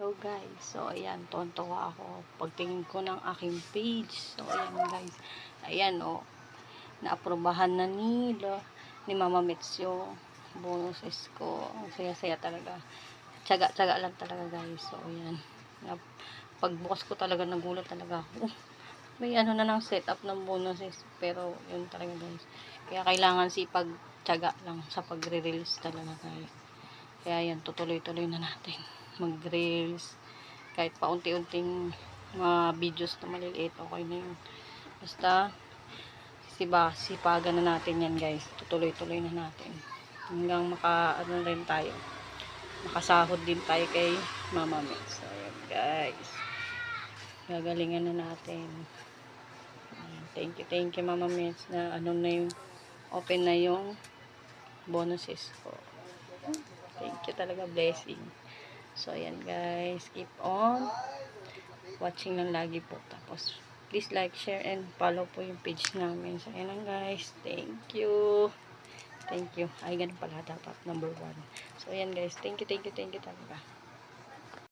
Hello guys. So ayan, tontuwa ako pagtingin ko ng aking page. So ayan guys. Ayan naaprubahan na ni Mama Mits yung bonuses ko. Ang saya-saya talaga. Tsaga-tsaga lang talaga guys. So ayan. Pagbukas ko talaga nagulat talaga ako. May ano na ng setup ng bonuses. Pero yun talaga guys. Kaya kailangan sipag tsaga lang sa pagre-release talaga guys. Kaya yan, tutuloy-tuloy na natin mag-reels kahit paunti-unting mga videos na maliliit, okay na yun. Basta sipagan na natin yan guys, tutuloy-tuloy na natin hanggang rin tayo, makasahod din tayo kay Mama Mets. So ayan guys, gagalingan na natin. Thank you Mama Mets na na yung open na yung bonuses ko. Thank you talaga, blessing. So, ayan guys. Keep on watching lang lagi po. Tapos, please like, share, and follow po yung page namin. So, ayan lang guys. Thank you. Thank you. Ay, ganun pala dapat. Number 1. So, ayan guys. Thank you talaga.